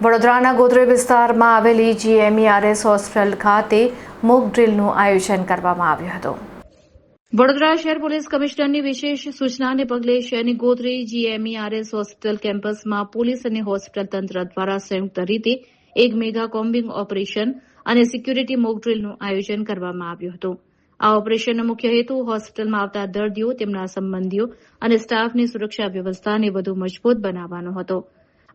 વડોદરાના ગોત્રી વિસ્તારમાં આવેલી GMERS હોસ્પિટલ ખાતે મોક ડ્રીલનું આયોજન કરવામાં આવ્યું હતું. વડોદરા શહેર પોલીસ કમિશનરની વિશેષ સૂચનાને પગલે શહેરની ગોત્રી GMERS હોસ્પિટલ કેમ્પસમાં પોલીસ અને હોસ્પિટલ તંત્ર દ્વારા સંયુક્ત રીતે એક મેગા કોમ્બિંગ ઓપરેશન અને સિક્યુરિટી મોક ડ્રીલનું આયોજન કરવામાં આવ્યું હતું. આ ઓપરેશનનો મુખ્ય હેતુ હોસ્પિટલમાં આવતા દર્દીઓ, તેમના સંબંધીઓ અને સ્ટાફની સુરક્ષા વ્યવસ્થાને વધુ મજબૂત બનાવવાનો હતો.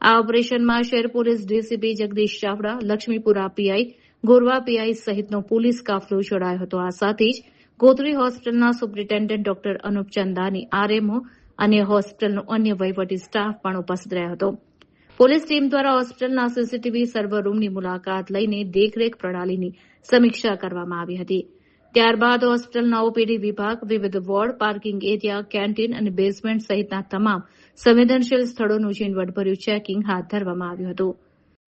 આ ઓપરેશનમાં શહેર police DCP Jagdish Chavda, Laxmipura PI, Gorwa PI સહિતનો પોલીસ કાફલો જોડાયો હતો. આ સાથે જ ગોત્રી હોસ્પિટલના superintendent doctor Anup Chandani, RMO અને હોસ્પિટલનો અન્ય વહીવટી સ્ટાફ પણ ઉપસ્થિત રહ્યો હતો. પોલીસ ટીમ દ્વારા હોસ્પિટલના સીસીટીવી સર્વર રૂમની મુલાકાત લઈને દેખરેખ પ્રણાલીની સમીક્ષા કરવામાં આવી હતી. ત્યારબાદ હોસ્પિટલના OPD વિભાગ, વિવિધ વોર્ડ, પાર્કિંગ એરિયા, કેન્ટીન અને બેઝમેન્ટ સહિતના તમામ સંવેદનશીલ સ્થળોનું ઝીણવટભર્યું ચેકિંગ હાથ ધરવામાં આવ્યું હતું.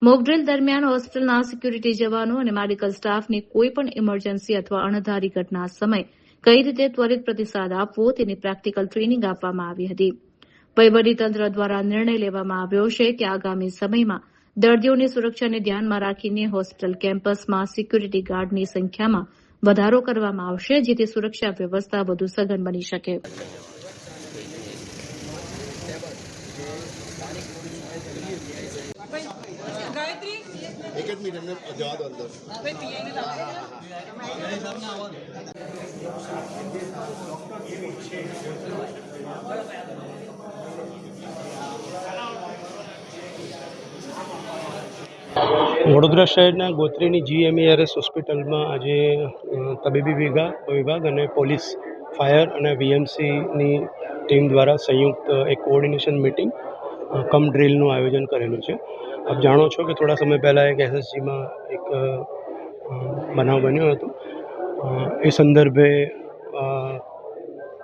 મોકડ્રીલ દરમિયાન હોસ્પિટલના સિક્યુરિટી જવાનો અને મેડિકલ સ્ટાફને કોઈપણ ઇમરજન્સી અથવા અણધારી ઘટના સમયે કઈ રીતે ત્વરિત પ્રતિસાદ આપવો તેની પ્રેક્ટિકલ ટ્રેનિંગ આપવામાં આવી હતી. વહીવટીતંત્ર દ્વારા નિર્ણય લેવામાં આવ્યો છે કે આગામી સમયમાં દર્દીઓની સુરક્ષાને ધ્યાનમાં રાખીને હોસ્પિટલ કેમ્પસમાં સિક્યુરિટી ગાર્ડની સંખ્યામાં વધારો કરવામાં આવશે, જેથી સુરક્ષા વ્યવસ્થા વધુ સઘન બની શકે. વડોદરા શહેરના ગોત્રીની GMERS હોસ્પિટલમાં આજે તબીબી વિભાગ અને પોલીસ, ફાયર અને VMCની ટીમ દ્વારા સંયુક્ત એક કોઓર્ડિનેશન મિટિંગ કમ ડ્રીલનું આયોજન કરેલું છે. આપ જાણો છો કે થોડા સમય પહેલાં એક SSGમાં એક બનાવ બન્યો હતો. એ સંદર્ભે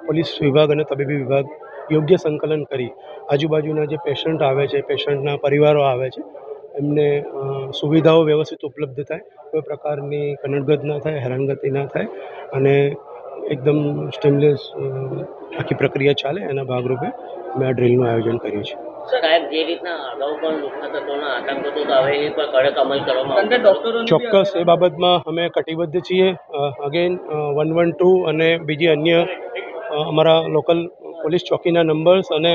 પોલીસ વિભાગ અને તબીબી વિભાગ યોગ્ય સંકલન કરી આજુબાજુના જે પેશન્ટ આવે છે, પેશન્ટના પરિવારો આવે છે, એમને સુવિધાઓ વ્યવસ્થિત ઉપલબ્ધ થાય, કોઈ પ્રકારની કનડગત ના થાય, હેરાનગતિ ના થાય અને એકદમ સ્ટેમલેસ આખી પ્રક્રિયા ચાલે, એના ભાગરૂપે મેં આ ડ્રીલનું આયોજન કર્યું છે. સાહેબ, જે રીતના અગાઉ પણ લુખ્ખા તત્વોના આતંક હતો, તો હવે એ પર કડક અમલ કરવામાં ચોક્કસ એ બાબતમાં અમે કટિબદ્ધ છીએ. અગેન 112 અને બીજી અન્ય અમારા લોકલ પોલીસ ચોકીના નંબર્સ અને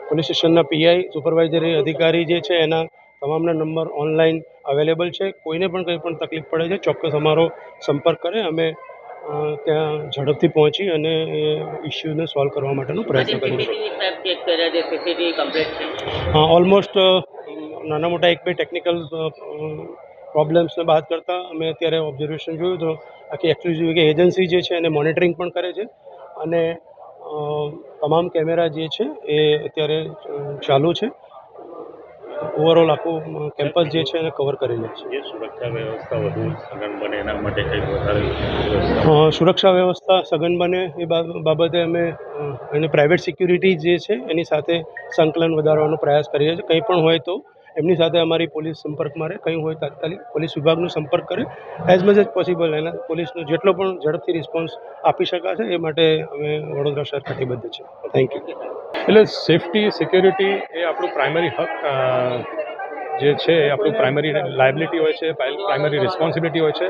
પોલીસ સ્ટેશનના PI, સુપરવાઇઝરી અધિકારી જે છે એના તમામના નંબર ઓનલાઈન અવેલેબલ છે. કોઈને પણ કંઈ પણ તકલીફ પડે છે, ચોક્કસ અમારો સંપર્ક કરે. અમે ત્યાં ઝડપથી પહોંચી અને એ ઇસ્યુને સોલ્વ કરવા માટેનો પ્રયત્ન કરીશું. ઓલમોસ્ટ નાના મોટા 1-2 ટેકનિકલ પ્રોબ્લેમ્સને બાદ કરતાં અમે અત્યારે ઓબ્ઝર્વેશન જોયું તો આખી એક્સક્લુઝિવ એજન્સી જે છે એને મોનિટરિંગ પણ કરે છે અને તમામ કેમેરા જે છે એ અત્યારે ચાલુ છે. ઓવરઓલ આખું કેમ્પસ જે છે એને કવર કરી લે છે. સુરક્ષા વ્યવસ્થા વધુ સઘન બને એના માટે કંઈક વધારે સુરક્ષા વ્યવસ્થા સઘન બને એ બાબતે અમે એને પ્રાઇવેટ સિક્યુરિટી જે છે એની સાથે સંકલન વધારવાનો પ્રયાસ કરીએ છીએ. કંઈ પણ હોય તો એમની સાથે અમારી પોલીસ સંપર્કમાં રહે, કંઈ હોય તાત્કાલિક પોલીસ વિભાગનો સંપર્ક કરે. એઝ મચ એઝ પોસિબલ એના પોલીસનો જેટલો પણ ઝડપથી રિસ્પોન્સ આપી શકાશે એ માટે અમે વડોદરા શહેર કટિબદ્ધ છે. Thank you. એટલે સેફટી, સિક્યોરિટી એ આપણું પ્રાઇમરી હક જે છે એ આપણું પ્રાઇમરી લાયબિલિટી હોય છે, પ્રાઇમરી રિસ્પોન્સિબિલિટી હોય છે.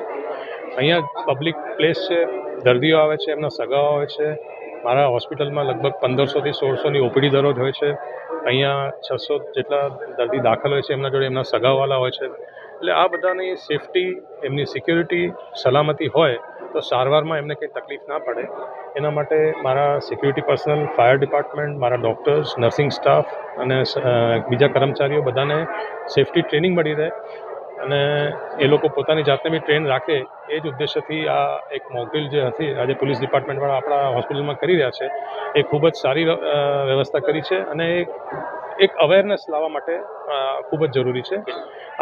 અહીંયા પબ્લિક પ્લેસ છે, દર્દીઓ આવે છે, એમના સગાઓ આવે છે. મારા હોસ્પિટલમાં લગભગ 1500થી 1600ની OPD દરરોજ હોય છે. અહીંયા 600 જેટલા દર્દી દાખલ હોય છે, એમના જોડે એમના સગાવાલા હોય છે. એટલે આ બધાની સેફટી, એમની સિક્યોરિટી, સલામતી હોય તો સારવારમાં એમને કંઈ તકલીફ ના પડે. એના માટે મારા સિક્યુરિટી પર્સનલ, ફાયર ડિપાર્ટમેન્ટ, મારા ડૉક્ટર્સ, નર્સિંગ સ્ટાફ અને બીજા કર્મચારીઓ બધાને સેફટી ટ્રેનિંગ મળી રહે અને એ લોકો પોતાની જાતને બી ટ્રેન રાખે, એ જ ઉદ્દેશ્યથી આ એક મોકડ્રીલ જે હતી આજે પોલીસ ડિપાર્ટમેન્ટવાળા આપણા હોસ્પિટલમાં કરી રહ્યા છે એ ખૂબ જ સારી વ્યવસ્થા કરી છે અને એક અવેરનેસ લાવવા માટે ખૂબ જ જરૂરી છે.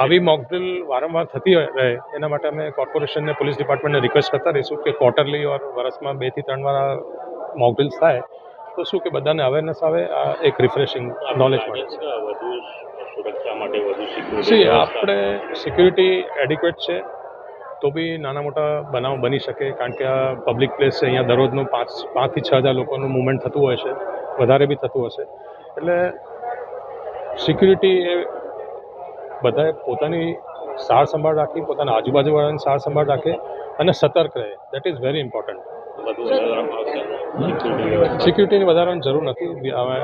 આવી મોકડ્રીલ વારંવાર થતી રહે એના માટે અમે કોર્પોરેશનને, પોલીસ ડિપાર્ટમેન્ટને રિક્વેસ્ટ કરતા રહીશું કે ક્વાર્ટરલી ઓર વર્ષમાં 2 થી 3 વાર મોકડ્રીલ્સ થાય તો શું કે બધાને અવેરનેસ આવે, આ એક રિફ્રેશિંગ નોલેજ મળે છે. સુરક્ષા માટે વધુ સિક્યુરિટી આપણે સિક્યુરિટી એડિક્વેટ છે તો બી નાના મોટા બનાવ બની શકે, કારણ કે આ પબ્લિક પ્લેસ છે. અહીંયા દરરોજનું 5 થી 6 હજાર લોકોનું મૂવમેન્ટ થતું હોય છે, વધારે બી થતું હશે. એટલે સિક્યુરિટી એ બધાએ પોતાની સાર સંભાળ રાખી, પોતાના આજુબાજુવાળાની સાર સંભાળ રાખે અને સતર્ક રહે. That is very important. સિક્યુરિટીની વધારવાની જરૂર નથી.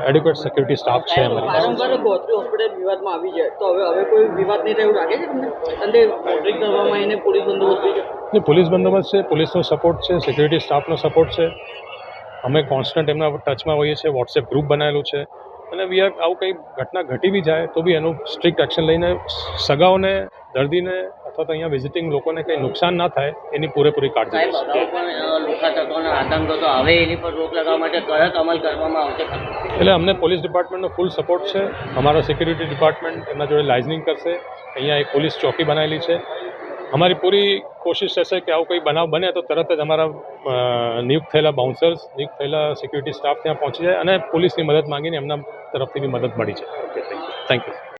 એડ્યુકેટ સિક્યુરિટી સ્ટાફ છે અમારી. વારંવાર ગોત્રી હોસ્પિટલ વિવાદમાં આવી જાય તો હવે કોઈ વિવાદ નહીં રહ્યું લાગે છે તમને? અને મોટરિંગ કરવામાં આવીને પોલીસ બંદોબસ્ત પોલીસ બંદોબસ્ત છે, પોલીસનો સપોર્ટ છે, સિક્યુરિટી સ્ટાફનો સપોર્ટ છે. અમે કોન્સ્ટન્ટ એમના ટચમાં હોઈએ છીએ. વોટ્સએપ ગ્રુપ બનાવેલું છે અને આવું કંઈ ઘટના ઘટી બી જાય તો બી એનું સ્ટ્રિક્ટ એક્શન લઈને સગાઓને, દર્દીને અથવા તો અહીંયા વિઝિટિંગ લોકોને કંઈ નુકસાન ના થાય એની પૂરેપૂરી કાળજી સાહેબ લેશે. અગાઉ પણ લુખ્ખા તત્વોના આતંકો તો હવે એની પર રોક લગાવવા માટે કડક અમલ કરવામાં આવશે ખરો? એટલે અમને પોલીસ ડિપાર્ટમેન્ટનો ફૂલ સપોર્ટ છે. અમારા સિક્યુરિટી ડિપાર્ટમેન્ટ એમના જોડે લાઇઝનિંગ કરશે. અહીંયા એક પોલીસ ચોકી બનાવેલી છે. અમારી પૂરી કોશિશ રહેશે કે આવું કંઈ બનાવ બને તો તરત જ અમારા નિયુક્ત થયેલા બાઉન્સર્સ, નિયુક્ત થયેલા સિક્યુરિટી સ્ટાફ ત્યાં પહોંચી જાય અને પોલીસની મદદ માંગીને એમના તરફથી બી મદદ મળી છે. Okay, thank you.